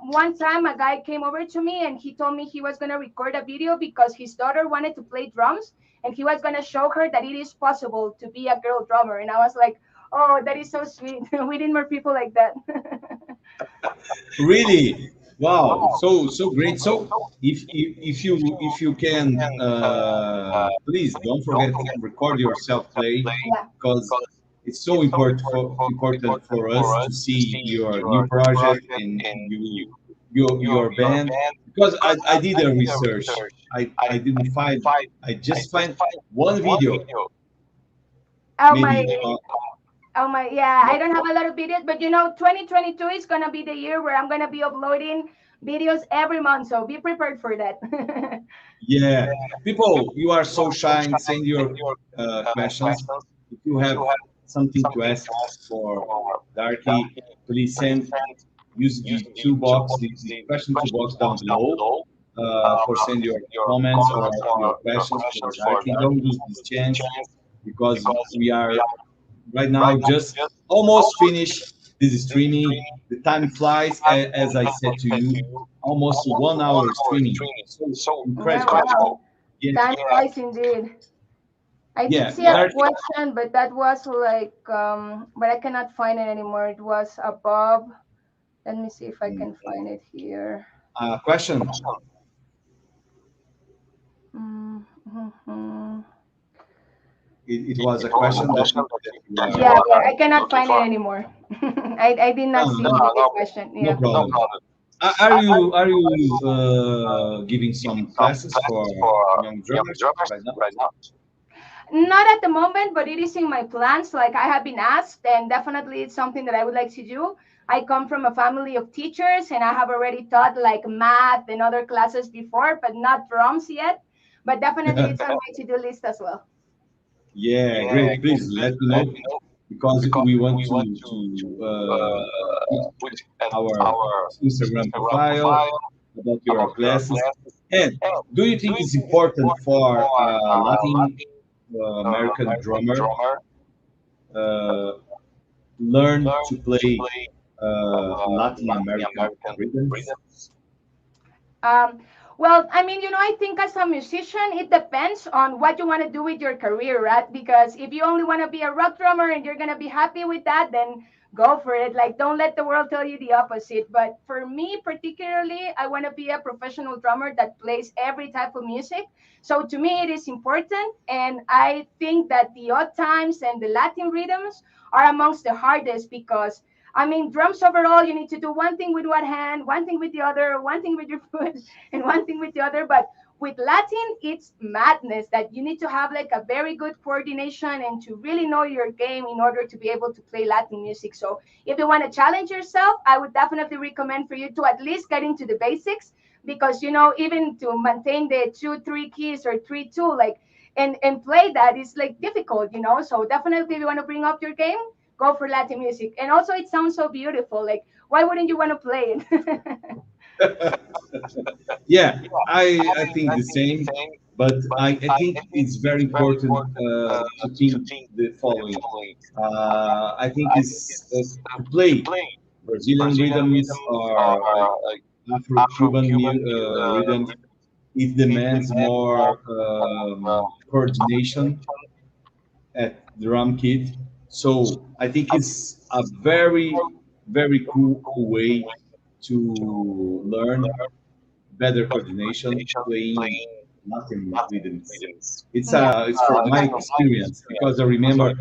one time a guy came over to me and he told me he was going to record a video because his daughter wanted to play drums, and he was going to show her that it is possible to be a girl drummer. And I was like, oh, that is so sweet. We need more people like that. Really? Wow, so great. So if you can, please don't forget to record yourself play, Yeah. because it's so important for us to see your new project and your band. Because I did a research. I didn't find. I just find one video. Oh my, Maybe oh my, yeah. I don't have a lot of videos, but 2022 is gonna be the year where I'm gonna be uploading videos every month. So be prepared for that. yeah. People, you are so shy. Send your questions. If you have something to ask for Darkie, please send. Use the the question toolbox down below for send your comments or your questions for Darkie. Don't lose this chance, because we are right now just almost finished this streaming. The time flies, as I said to you, almost 1 hour streaming. So Yeah, incredible. wow. Yeah, Time flies indeed. I did yeah. see a question, but that was like, but I cannot find it anymore. It was above. Let me see if I can find it here. Question. Mm-hmm. It was a question that Yeah, I cannot find it anymore. I did not see the question. no Yeah. problem. Are you giving some classes for young drummers right now? Not at the moment, but it is in my plans. Like I have been asked, and definitely it's something that I would like to do. I come from a family of teachers, and I have already taught like math and other classes before, but not drums yet. But definitely it's on my to-do list as well. Yeah, great. Please let me know, because we want to put our Instagram profile about your classes. And do you think it's important for Latin American drummer learn to play Latin American rhythms? Um, well, I mean, I think as a musician, it depends on what you want to do with your career, right? Because if you only want to be a rock drummer and you're going to be happy with that, then go for it. Like, don't let the world tell you the opposite. But for me, particularly, I want to be a professional drummer that plays every type of music. So to me, it is important. And I think that the odd times and the Latin rhythms are amongst the hardest because I mean, drums overall, you need to do one thing with one hand, one thing with the other, one thing with your foot, and one thing with the other. But with Latin, it's madness that you need to have like a very good coordination and to really know your game in order to be able to play Latin music. So if you want to challenge yourself, I would definitely recommend for you to at least get into the basics because, even to maintain the 2-3 keys or 3-2, like, and play that is like difficult, So definitely if you want to bring up your game, go for Latin music. And also it sounds so beautiful. Like, why wouldn't you want to play it? Yeah, I think the same, but I think it's very important to think the following. I think it's to play Brazilian rhythms or Afro-Cuban rhythms. It demands more coordination at the drum kit. So I think it's a very cool way to learn better coordination playing Latin rhythms. It's from my experience because I remember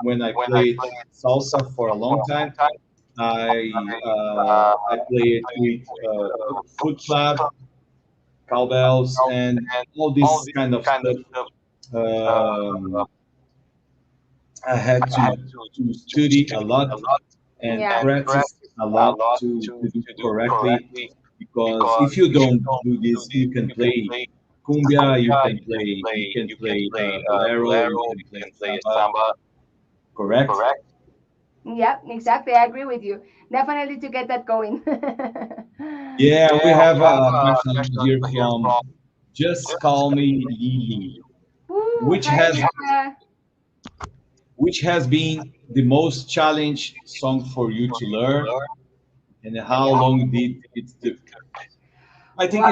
when I played salsa for a long time, I played with foot clap, cowbells, and all this kind of stuff. I had to study a lot and practice a lot to do correctly, because if you don't do this, you can play cumbia, you can play bolero, you can play samba. Correct? Yeah, exactly. I agree with you. Definitely to get that going. Yeah, we have a question here from Just Call Me Lily, which has been the most challenging song for you to learn, and how long did it took? I think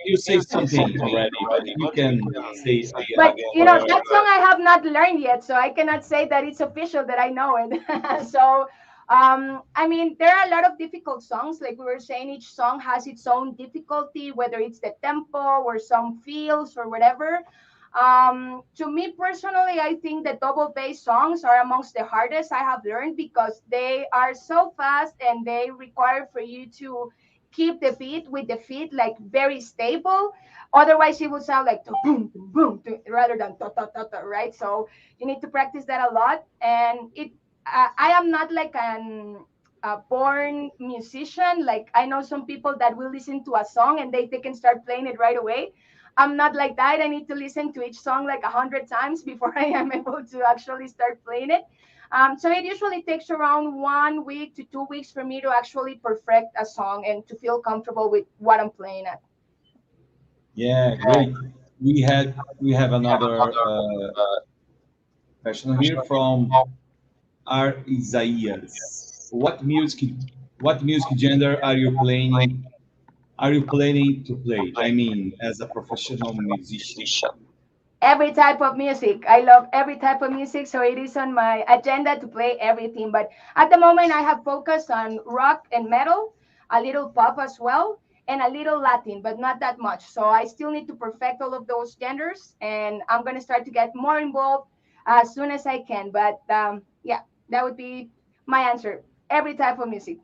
you say something already, but you can say again. But you know, that song I have not learned yet, so I cannot say that it's official that I know it. So I mean, there are a lot of difficult songs. Like we were saying, each song has its own difficulty, whether it's the tempo or some feels or whatever. To me personally, I think the double bass songs are amongst the hardest I have learned, because they are so fast and they require for you to keep the beat with the feet like very stable. Otherwise, it would sound like boom, boom, boom, rather than ta ta ta ta, right? So you need to practice that a lot. And I am not like a born musician. Like I know some people that will listen to a song and they can start playing it right away. I'm not like that. I need to listen to each song like 100 times before I am able to actually start playing it. So it usually takes around 1 week to 2 weeks for me to actually perfect a song and to feel comfortable with what I'm playing at. Yeah, great. We have another question here from R. Isaias. What music genre are you planning to play? I mean, as a professional musician. Every type of music. I love every type of music, so it is on my agenda to play everything. But at the moment, I have focused on rock and metal, a little pop as well, and a little Latin, but not that much. So I still need to perfect all of those genres, and I'm going to start to get more involved as soon as I can. But yeah, that would be my answer. Every type of music.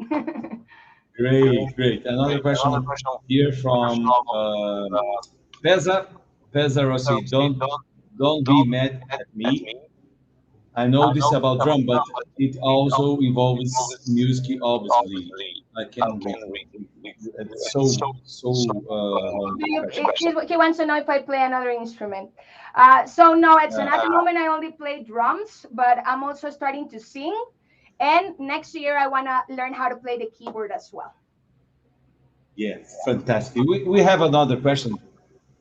Great. Another question here from Peza Rossi. Don't be mad at me. I know this about drum, but it also involves music, obviously. I can read. It's so long question. He wants to know if I play another instrument. So no, Edson. At the moment, I only play drums, but I'm also starting to sing. And next year, I want to learn how to play the keyboard as well. Yeah, fantastic. We have another question.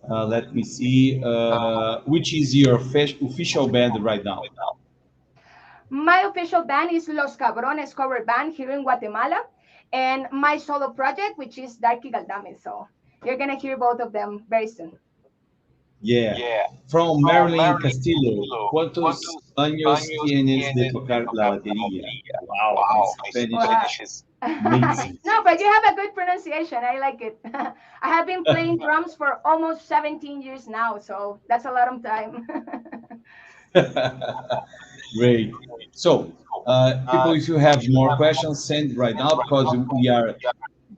Let me see. Which is your official band right now? My official band is Los Cabrones cover band here in Guatemala, and my solo project, which is Darkie Galdamez. So you're gonna hear both of them very soon. Yeah. From Marilyn Castillo. ¿Cuántos años tienes de tocar la batería? Wow, my Spanish is amazing. No, but you have a good pronunciation. I like it. I have been playing drums for almost 17 years now, so that's a lot of time. Great. So, people, if you have more questions, send right now, because we are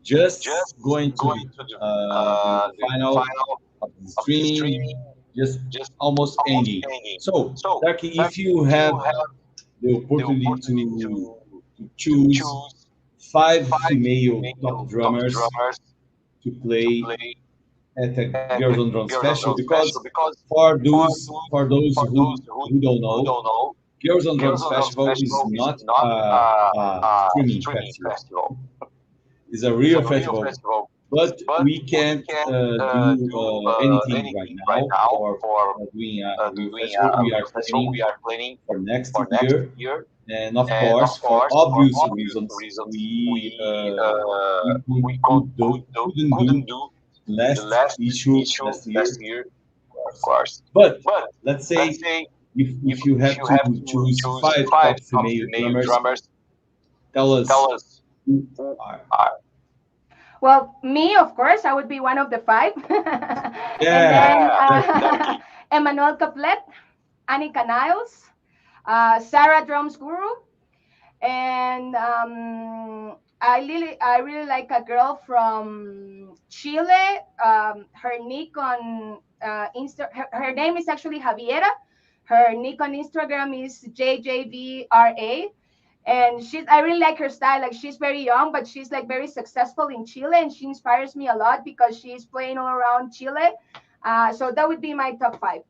just going to the final of the streaming, just almost ending. So, Darkie, if you have the opportunity to choose 5 female top drummers to play at the Girls on Drums Festival, because for those who don't know, Girls on Drums Festival is not a streaming festival. It's a real festival, but we can't do anything right now for doing a festival. We are planning for next year, and of course, for obvious reasons, we couldn't do last year, of course. But let's say if you have to choose 5 top female drummers, tell us who are. Well, me, of course, I would be one of the 5. Yeah. And then Emmanuel Caplet, Annika Niles, Sarah Drums Guru, and I really like a girl from Chile. Her nick on her name is actually Javiera. Her nick on Instagram is JJVRA. And I really like her style. Like, she's very young, but she's like very successful in Chile, and she inspires me a lot because she's playing all around Chile. So that would be my top 5.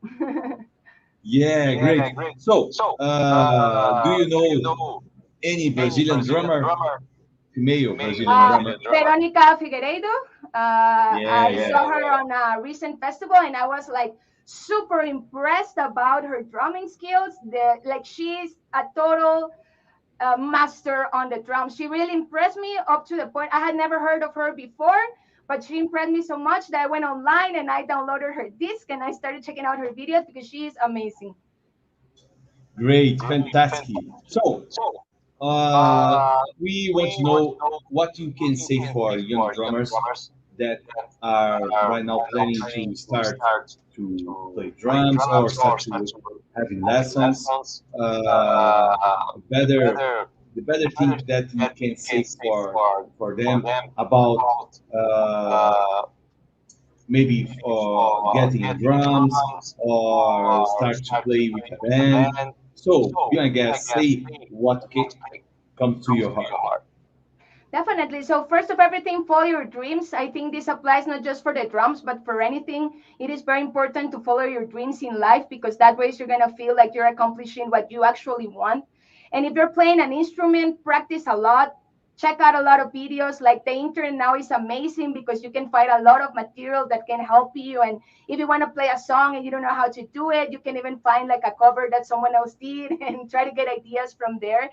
Yeah, great. So, do you know any Brazilian drummer? Female Brazilian drummer? Veronica Figueiredo. I saw her on a recent festival, and I was like super impressed about her drumming skills. She's a total master on the drums. She really impressed me up to the point I had never heard of her before, but she impressed me so much that I went online and I downloaded her disc and I started checking out her videos because she is amazing. Great, fantastic. So, we want to know what you can say for young drummers that are right now planning to start to play drums or start to having lessons. The better thing that you can say for them about maybe getting drums or start to play with a band. So, you I guess, say what comes to your heart. Definitely. So first of everything, follow your dreams. I think this applies not just for the drums, but for anything. It is very important to follow your dreams in life because that way you're going to feel like you're accomplishing what you actually want. And if you're playing an instrument, practice a lot. Check out a lot of videos. Like, the internet now is amazing because you can find a lot of material that can help you. And if you want to play a song and you don't know how to do it, you can even find like a cover that someone else did and try to get ideas from there.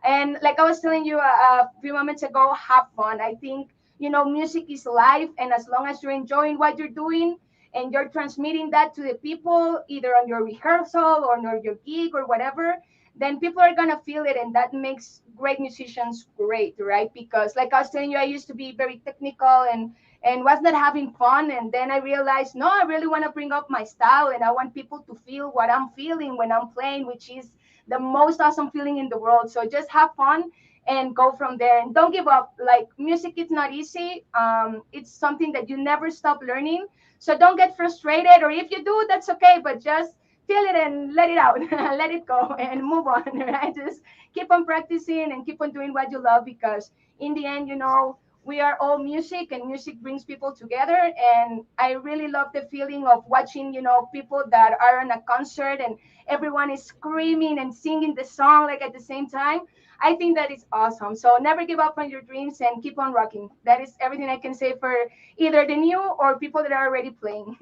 And like I was telling you a few moments ago, have fun. I think, music is life. And as long as you're enjoying what you're doing and you're transmitting that to the people, either on your rehearsal or on your gig or whatever, then people are going to feel it. And that makes great musicians great, right? Because like I was telling you, I used to be very technical and was not having fun. And then I realized, no, I really want to bring up my style. And I want people to feel what I'm feeling when I'm playing, which is the most awesome feeling in the world. So just have fun and go from there. And don't give up. Like, music is not easy. It's something that you never stop learning. So don't get frustrated. Or if you do, that's okay. But just feel it and let it out. Let it go and move on, right? Just keep on practicing and keep on doing what you love, because in the end, we are all music, and music brings people together. And I really love the feeling of watching, people that are on a concert and everyone is screaming and singing the song like at the same time. I think that is awesome. So never give up on your dreams and keep on rocking. That is everything I can say for either the new or people that are already playing.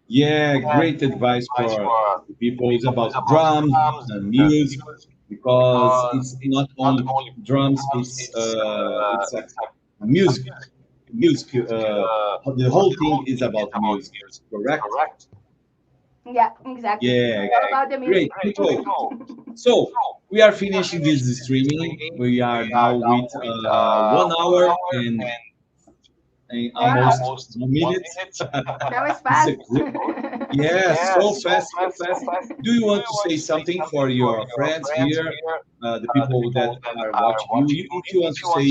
Yeah, great advice for people. It's about drums and music, because it's not only drums, it's a music. The whole thing is about music, correct? Yeah, exactly. Yeah, all about the music. Great. So we are finishing this streaming. We are now with 1 hour and almost 1 minute. That was fast. Yeah, so fast. Do you want to say something for your friends here, the people that are watching you? If you want to say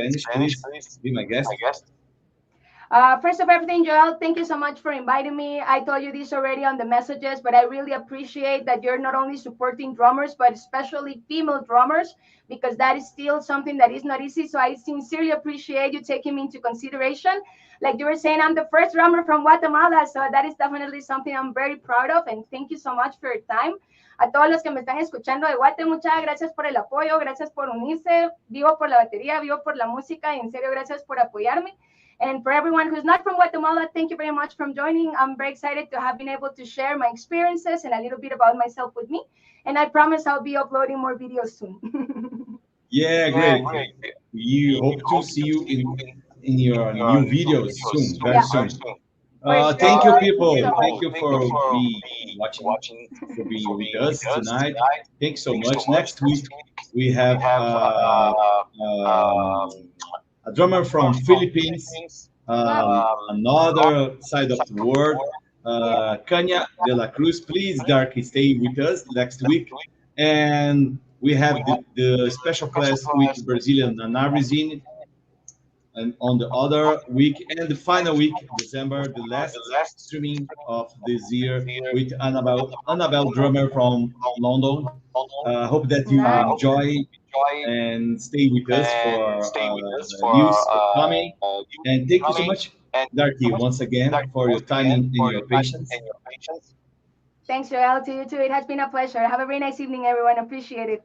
in Spanish, please be my guest. First of everything, Joel, thank you so much for inviting me. I told you this already on the messages, but I really appreciate that you're not only supporting drummers, but especially female drummers, because that is still something that is not easy. So I sincerely appreciate you taking me into consideration. Like you were saying, I'm the first drummer from Guatemala, so that is definitely something I'm very proud of. And thank you so much for your time. A todos los que me están escuchando de Guate, muchas gracias por el apoyo, gracias por unirse. Vivo por la batería, vivo por la música, y en serio, gracias por apoyarme. And for everyone who's not from Guatemala, thank you very much for joining. I'm very excited to have been able to share my experiences and a little bit about myself with me. And I promise I'll be uploading more videos soon. Yeah, great. We hope to see you in your new videos soon, very soon. Thank you, people. Thank you for watching, for being with us tonight. Thanks so much. Next week, we have a drummer from Philippines, another side of the world, Kanya de la Cruz. Please, Darkie, stay with us next week. And we have the special class with Brazilian Anarizine, and on the other week, and the final week, December, the last streaming of this year with Annabelle Drummer from London. Hope that you enjoy and stay with us for news coming. And thank you so much, Darkie, once again for your time and your patience. Thanks, Joel. To you too. It has been a pleasure. Have a very nice evening, everyone. Appreciate it.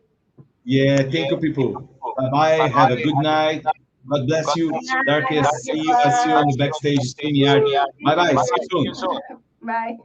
Yeah, thank you, people. Bye-bye. Have a good night. God bless you. Darkie, I see you on the backstage streaming. Bye-bye. See you soon. Bye.